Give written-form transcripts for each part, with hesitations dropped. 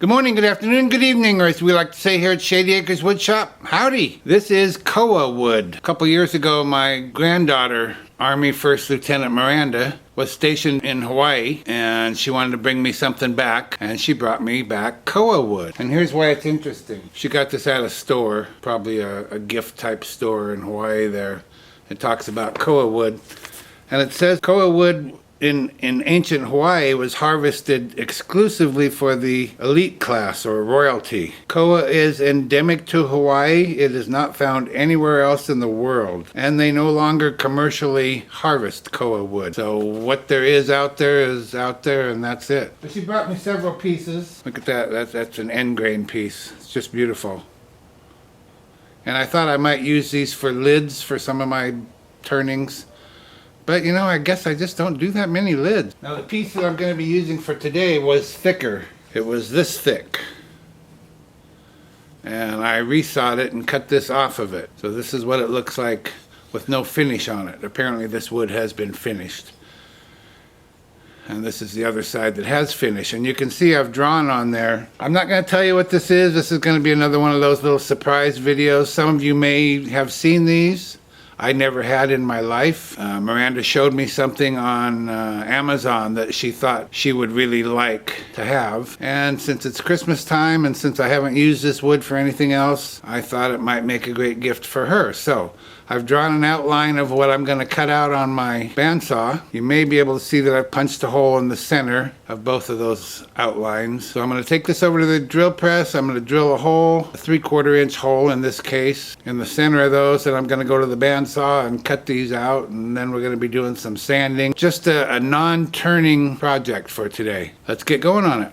Good morning, good afternoon, good evening, or as we like to say here at Shady Acres Woodshop, howdy. This is koa wood. A couple years ago, my granddaughter, Army First Lieutenant Miranda, was stationed in Hawaii, and she wanted to bring me something back, and she brought me back koa wood. And here's why it's interesting. She got this at a store, probably a gift type store in Hawaii there. It talks about koa wood, and it says koa wood in ancient Hawaii was harvested exclusively for the elite class or royalty. Koa is endemic to Hawaii. It is not found anywhere else in the world, and they no longer commercially harvest koa wood. So what there is out there, and that's it. But she brought me several pieces. Look at that. That's an end grain piece. It's just beautiful. And I thought I might use these for lids for some of my turnings. But you know, I guess I just don't do that many lids. Now the piece that I'm going to be using for today was thicker. It was this thick. And I resawed it and cut this off of it. So this is what it looks like with no finish on it. Apparently this wood has been finished. And this is the other side that has finish. And you can see I've drawn on there. I'm not going to tell you what this is. This is going to be another one of those little surprise videos. Some of you may have seen these. I never had in my life. Miranda showed me something on Amazon that she thought she would really like to have. And since it's Christmas time and since I haven't used this wood for anything else, I thought it might make a great gift for her. So I've drawn an outline of what I'm going to cut out on my bandsaw. You may be able to see that I've punched a hole in the center of both of those outlines. So I'm going to take this over to the drill press. I'm going to drill a hole, a 3/4 inch hole in this case, in the center of those, and I'm going to go to the bandsaw and cut these out, and then we're going to be doing some sanding. Just a non-turning project for today. Let's get going on it.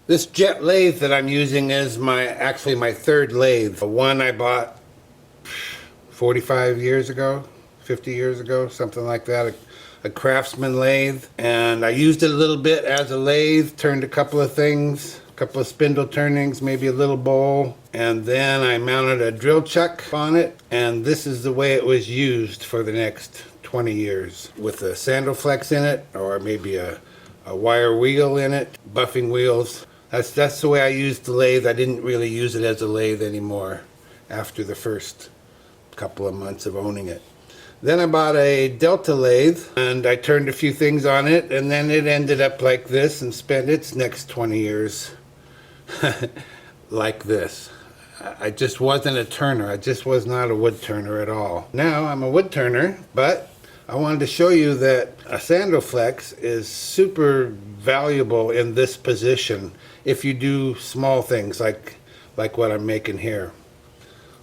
This jet lathe that I'm using is actually my third lathe. One I bought 45 years ago, 50 years ago, something like that. A Craftsman lathe. And I used it a little bit as a lathe, turned a couple of things, a couple of spindle turnings, maybe a little bowl. And then I mounted a drill chuck on it. And this is the way it was used for the next 20 years. With a sandal flex in it, or maybe a wire wheel in it, buffing wheels. That's the way I used the lathe. I didn't really use it as a lathe anymore after the first couple of months of owning it. Then I bought a Delta lathe and I turned a few things on it, and then it ended up like this and spent its next 20 years like this. I just wasn't a turner. I just was not a wood turner at all. Now I'm a wood turner, but I wanted to show you that a sandal flex is super valuable in this position if you do small things like what I'm making here.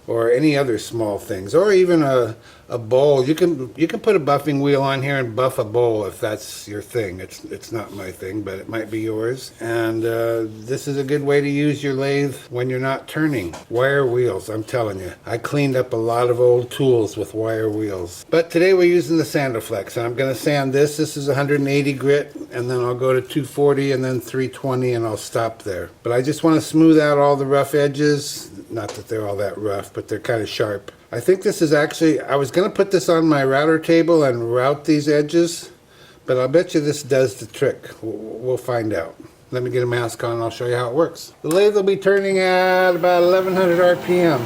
or any other small things, or even a bowl. You can put a buffing wheel on here and buff a bowl if that's your thing. It's not my thing, but it might be yours. And this is a good way to use your lathe when you're not turning. Wire wheels, I'm telling you. I cleaned up a lot of old tools with wire wheels. But today we're using the Sandiflex, and I'm going to sand this. This is 180 grit, and then I'll go to 240 and then 320, and I'll stop there. But I just want to smooth out all the rough edges. Not that they're all that rough, but they're kind of sharp. I think this is actually, I was going to put this on my router table and route these edges, but I'll bet you this does the trick. We'll find out. Let me get a mask on and I'll show you how it works. The lathe will be turning at about 1100 RPM.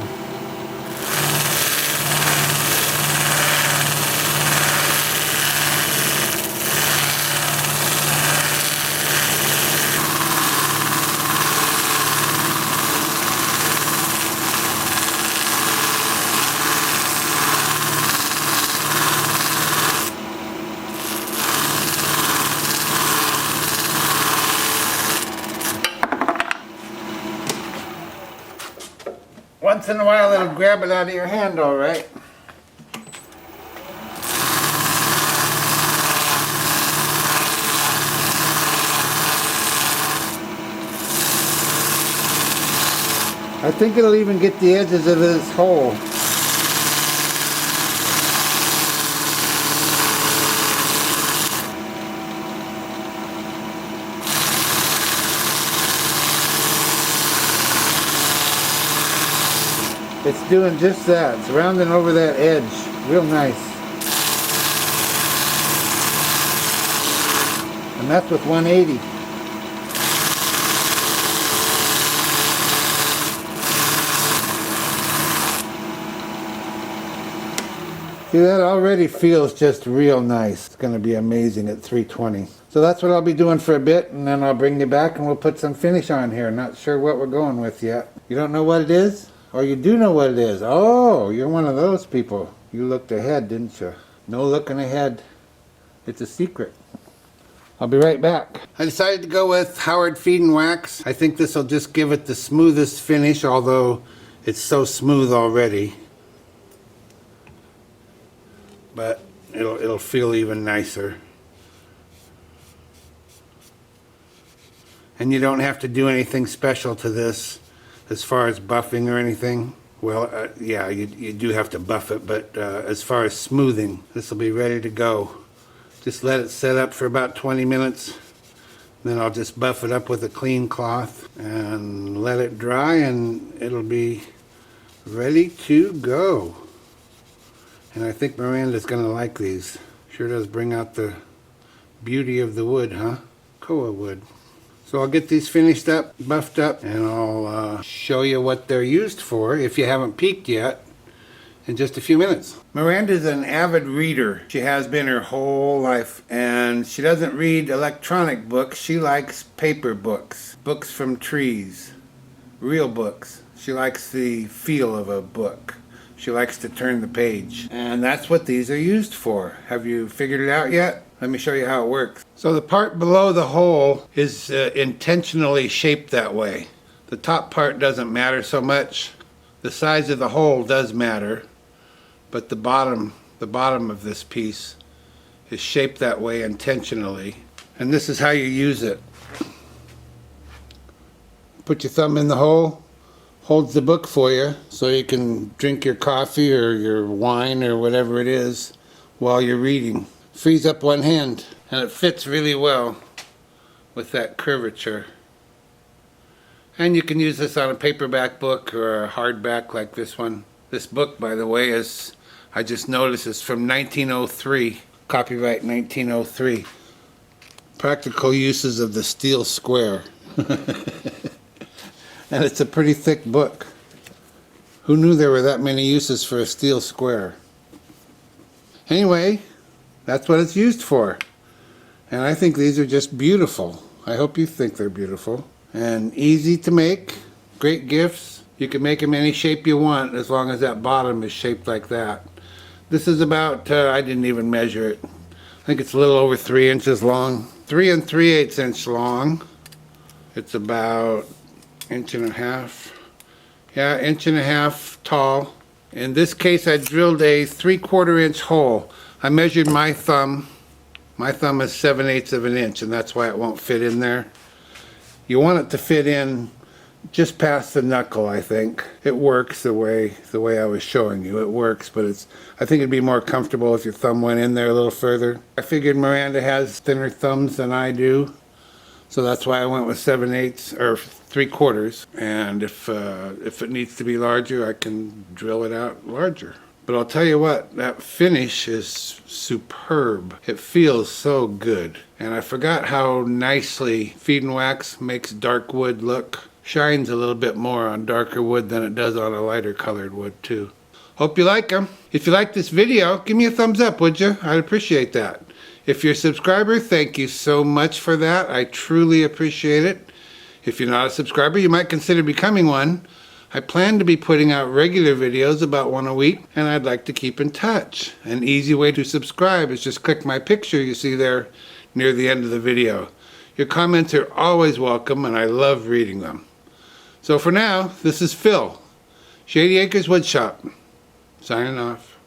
Once in a while it'll grab it out of your hand, all right. I think it'll even get the edges of this hole. It's doing just that. It's rounding over that edge. Real nice. And that's with 180. See, that already feels just real nice. It's going to be amazing at 320. So that's what I'll be doing for a bit, and then I'll bring you back and we'll put some finish on here. Not sure what we're going with yet. You don't know what it is? Or you do know what it is. Oh, you're one of those people. You looked ahead, didn't you? No looking ahead. It's a secret. I'll be right back. I decided to go with Howard Feed and Wax. I think this will just give it the smoothest finish, although it's so smooth already. But it'll feel even nicer. And you don't have to do anything special to this as far as buffing or anything. Well, yeah, you do have to buff it, but as far as smoothing, this will be ready to go. Just let it set up for about 20 minutes. Then I'll just buff it up with a clean cloth and let it dry, and it'll be ready to go. And I think Miranda's gonna like these. Sure does bring out the beauty of the wood, huh? Koa wood. So I'll get these finished up, buffed up, and I'll show you what they're used for, if you haven't peeked yet, in just a few minutes. Miranda's an avid reader. She has been her whole life, and she doesn't read electronic books. She likes paper books, books from trees, real books. She likes the feel of a book. She likes to turn the page, and that's what these are used for. Have you figured it out yet? Let me show you how it works. So the part below the hole is intentionally shaped that way. The top part doesn't matter so much. The size of the hole does matter, but the bottom of this piece is shaped that way intentionally. And this is how you use it. Put your thumb in the hole, holds the book for you so you can drink your coffee or your wine or whatever it is while you're reading. Frees up one hand, and it fits really well with that curvature. And you can use this on a paperback book or a hardback like this one. This book, by the way, is, I just noticed, is from 1903, copyright 1903. Practical uses of the steel square. And it's a pretty thick book. Who knew there were that many uses for a steel square? Anyway, that's what it's used for. And I think these are just beautiful. I hope you think they're beautiful. And easy to make. Great gifts. You can make them any shape you want as long as that bottom is shaped like that. This is about, I didn't even measure it. I think it's a little over 3 inches long. 3 3/8 inch long. It's about 1.5 inches Yeah, 1.5 inches tall. In this case, I drilled a 3/4 inch hole. I measured my thumb. My thumb is 7/8 of an inch, and that's why it won't fit in there. You want it to fit in just past the knuckle, I think. It works the way I was showing you. It works, but I think it'd be more comfortable if your thumb went in there a little further. I figured Miranda has thinner thumbs than I do, so that's why I went with 7/8 or 3/4. And if it needs to be larger, I can drill it out larger. But I'll tell you what, that finish is superb. It feels so good. And I forgot how nicely feed and wax makes dark wood look. Shines a little bit more on darker wood than it does on a lighter colored wood too. Hope you like them. If you like this video, give me a thumbs up, would you? I'd appreciate that. If you're a subscriber, thank you so much for that. I truly appreciate it. If you're not a subscriber, you might consider becoming one. I plan to be putting out regular videos, about one a week, and I'd like to keep in touch. An easy way to subscribe is just click my picture you see there near the end of the video. Your comments are always welcome, and I love reading them. So for now, this is Phil, Shady Acres Woodshop, signing off.